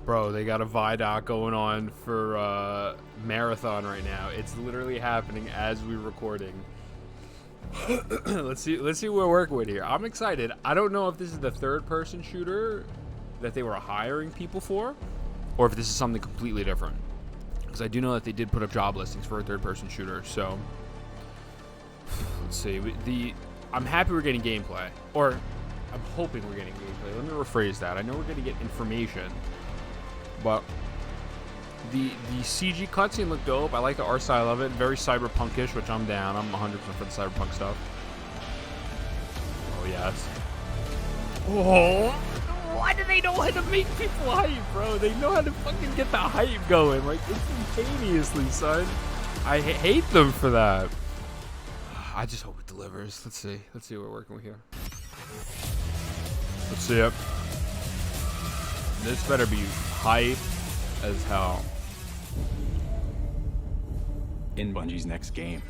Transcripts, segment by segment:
Bro, they got a Vidoc going on for Marathon right now. It's literally happening as we're recording. Let's see what we're working with here. I'm excited. I don't know if this is the third-person shooter that they were hiring people for, or if this is something completely different. Because I do know that they did put up job listings for a third-person shooter. So let's see. I'm happy we're getting gameplay, or I'm hoping we're getting gameplay. Let me rephrase that. I know we're going to get information, but the CG cutscene looked dope. I like the art style of it. Very cyberpunkish, which I'm down. I'm 100% for the cyberpunk stuff. Oh, yes. Oh, why do they know how to make people hype, bro? They know how to fucking get the hype going, like, instantaneously, son. I hate them for that. I just hope it delivers. Let's see. Let's see what we're working with here. Let's see it. This better be hype as hell. In Bungie's next game,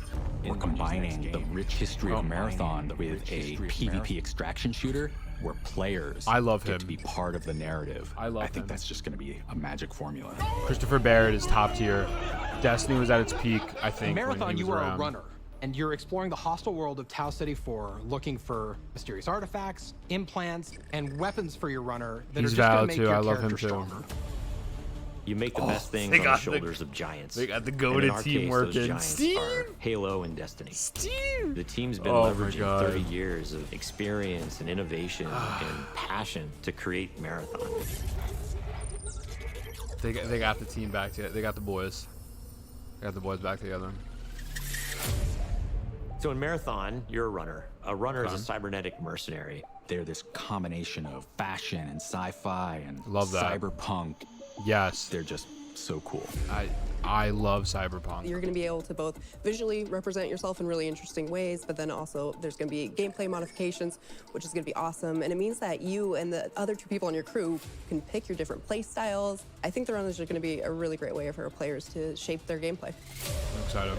we're combining the rich history of Marathon with a PvP extraction shooter where players get to be part of the narrative. I think that's just going to be a magic formula. Christopher Barrett is top tier. Destiny was at its peak, I think. In Marathon, when he was you are around. a runner, and you're exploring the hostile world of Tau City 4, looking for mysterious artifacts, implants, and weapons for your runner that He's are just going to valid make too. your I love character him too. stronger. You make the best things on the shoulders of giants. They got the And goated in our team case, working. those giants Steve! are Halo and Destiny. Steve! The team's been Oh my leveraging God. 30 years of experience and innovation and passion to create Marathon. They got the team back together. They got the boys. They got the boys back together. So in Marathon, you're a runner. A runner is a cybernetic mercenary. They're this combination of fashion and sci-fi and Love that. cyberpunk. Yes. They're just so cool. I love cyberpunk. You're going to be able to both visually represent yourself in really interesting ways, but then also there's going to be gameplay modifications, which is going to be awesome. And it means that you and the other two people on your crew can pick your different play styles. I think the runners are going to be a really great way for players to shape their gameplay. I'm excited.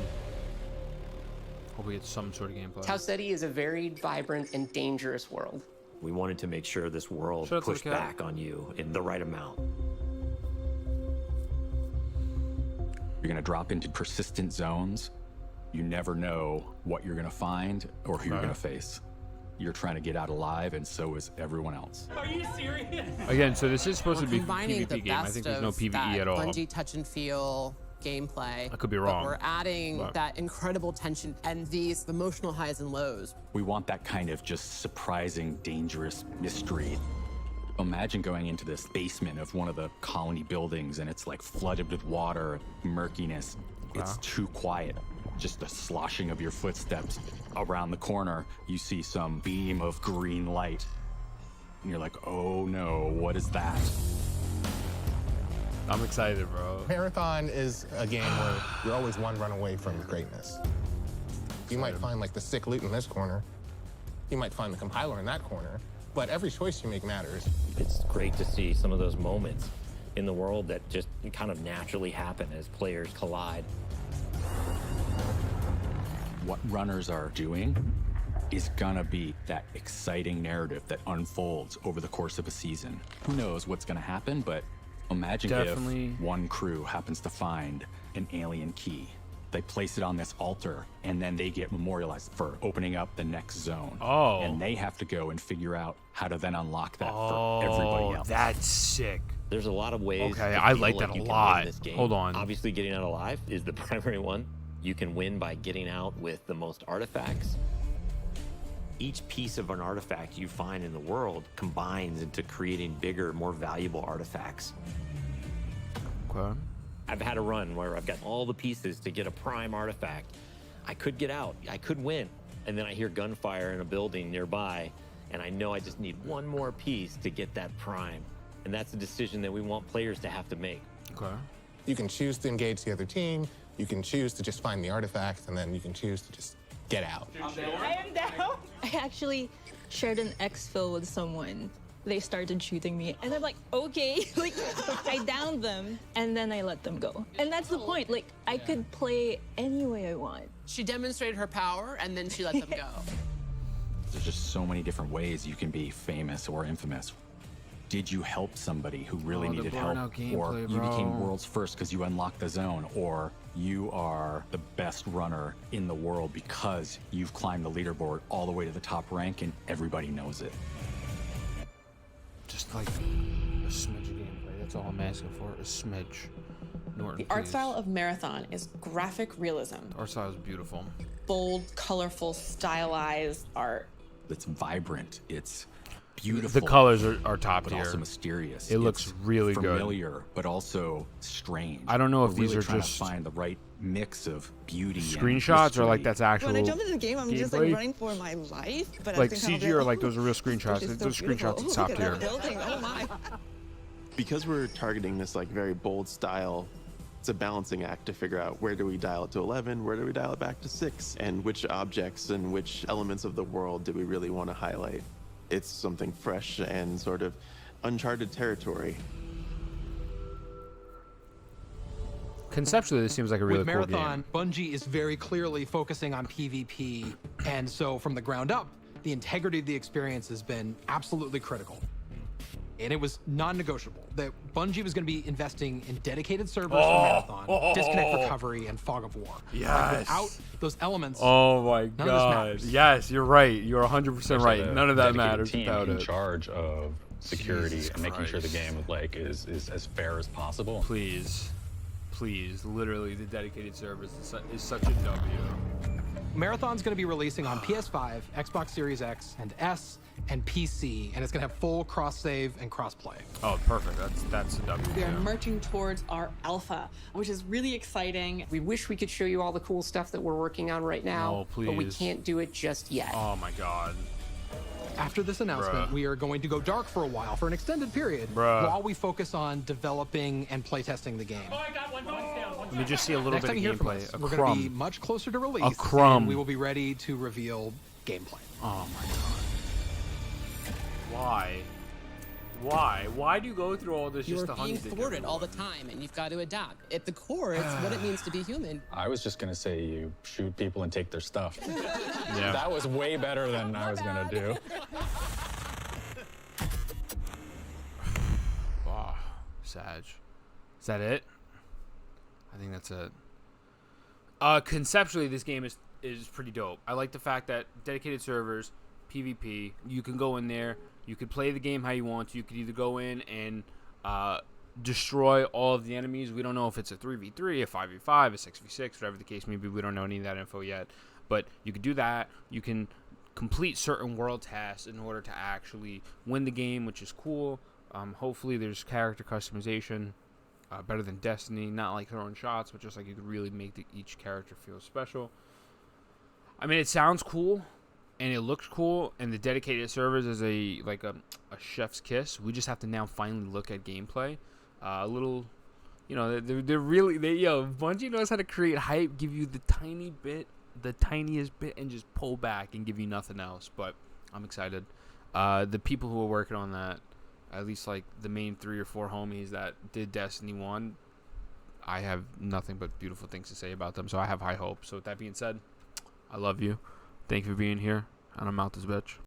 Hope we get some sort of gameplay. Tau City is a very vibrant and dangerous world. We wanted to make sure this world Shut up, pushed little cat. back on you in the right amount. You're going to drop into persistent zones. You never know what you're going to find or who you're going to face. You're trying to get out alive, and so is everyone else. Are you serious? Again, so this is supposed to be a combining the PvP game. I best think there's no of PvE that at all. Bungie touch and feel gameplay. I could be but wrong, we're adding but- that incredible tension and these emotional highs and lows. We want that kind of just surprising, dangerous mystery. Imagine going into this basement of one of the colony buildings and it's like flooded with water, murkiness. It's too quiet. Just the sloshing of your footsteps. Around the corner, you see some beam of green light. And you're like, oh no, what is that? I'm excited, bro. Marathon is a game where you're always one run away from greatness. You might find like the sick loot in this corner. You might find the compiler in that corner. But every choice you make matters. It's great to see some of those moments in the world that just kind of naturally happen as players collide. What runners are doing is gonna be that exciting narrative that unfolds over the course of a season. Who knows what's gonna happen, but imagine Definitely. if one crew happens to find an alien key. They place it on this altar, and then they get memorialized for opening up the next zone. Oh. And they have to go and figure out how to then unlock that for everybody else. That's sick. There's a lot of ways. Okay, to I feel like that a you can lot. win this game. Hold on. Obviously, getting out alive is the primary one. You can win by getting out with the most artifacts. Each piece of an artifact you find in the world combines into creating bigger, more valuable artifacts. Okay. I've had a run where I've got all the pieces to get a prime artifact. I could get out, I could win, and then I hear gunfire in a building nearby, and I know I just need one more piece to get that prime. And that's a decision that we want players to have to make. Okay. You can choose to engage the other team. You can choose to just find the artifact, and then you can choose to just get out. I am down. I actually shared an exfil with someone. They started shooting me, and I'm like, okay, like, I downed them, and then I let them go. And that's the point, like, I could play any way I want. She demonstrated her power, and then she let them go. There's just so many different ways you can be famous or infamous. Did you help somebody who really the needed help? burnout Or gameplay, you became bro. world's first because you unlocked the zone? Or you are the best runner in the world because you've climbed the leaderboard all the way to the top rank and everybody knows it? Just like a smidge of gameplay. That's all I'm asking for. A smidge. Norton, The art please. style of Marathon is graphic realism. The art style is beautiful. Bold, colorful, stylized art. It's vibrant. It's beautiful. The colors are top but tier. also mysterious. It looks It's really good. familiar, but also strange. I don't know if We're these really are trying just to find the right mix of beauty screenshots or like mystery. that's actual When I jumped into the game, I'm just like gameplay? running for my life. But Like at the same time, CG I'm or like those are real screenshots. this is so Those beautiful. screenshots is Oh, top look at that tier. building. Oh my. Because we're targeting this like very bold style, it's a balancing act to figure out where do we dial it to 11, where do we dial it back to 6, and which objects and which elements of the world do we really want to highlight. It's something fresh and sort of uncharted territory. Conceptually, this seems like a really With cool Marathon, game. Bungie is very clearly focusing on PvP, and so from the ground up, the integrity of the experience has been absolutely critical. And it was non-negotiable that Bungie was going to be investing in dedicated servers for Marathon, disconnect recovery, and fog of war. Like, Yes. without those elements, Oh my none of this god. matters. Yes, you're right. You're 100% There's right. a None of that dedicated matters team without in it. charge of security Jesus and making sure the Christ. game like is as fair as possible. Please. Please. Literally, the dedicated service is such a W. Marathon's going to be releasing on PS5, Xbox Series X and S, and PC, and it's going to have full cross-save and cross-play. Oh, perfect. That's a W. We are yeah. marching towards our alpha, which is really exciting. We wish we could show you all the cool stuff that we're working on right now, No, but we please. can't do it just yet. Oh my god. After this announcement, Bruh. we are going to go dark for a while, for an extended period, Bruh. while we focus on developing and playtesting the game. Oh, I got one. One's down. Let me just see a little Next bit time of you hear from gameplay. us, A we're going to be crumb. much closer to release, crumb. and we will be ready to reveal gameplay. Oh my god. Why? Why do you go through all this You're just to being honeydick thwarted everyone? all the time, and you've got to adapt. At the core, it's what it means to be human. I was just gonna say you shoot people and take their stuff. Yeah. That was way better than I was gonna do. Wow. Sag. Is that it? I think that's it. Conceptually, this game is pretty dope. I like the fact that dedicated servers, PvP, you can go in there, you could play the game how you want. You could either go in and destroy all of the enemies. We don't know if it's a 3v3, a 5v5, a 6v6, whatever the case may be. We don't know any of that info yet. But you could do that. You can complete certain world tasks in order to actually win the game, which is cool. Hopefully there's character customization, better than Destiny. Not like throwing shots, but just like you could really make each character feel special. I mean, it sounds cool, and it looks cool, and the dedicated servers is a chef's kiss. We just have to now finally look at gameplay. A little, you know, they're really Bungie knows how to create hype, give you the tiniest bit, and just pull back and give you nothing else. But I'm excited. The people who are working on that, at least like the main 3 or 4 homies that did Destiny 1, I have nothing but beautiful things to say about them. So I have high hopes. So with that being said, I love you. Thank you for being here. And I'm out this bitch.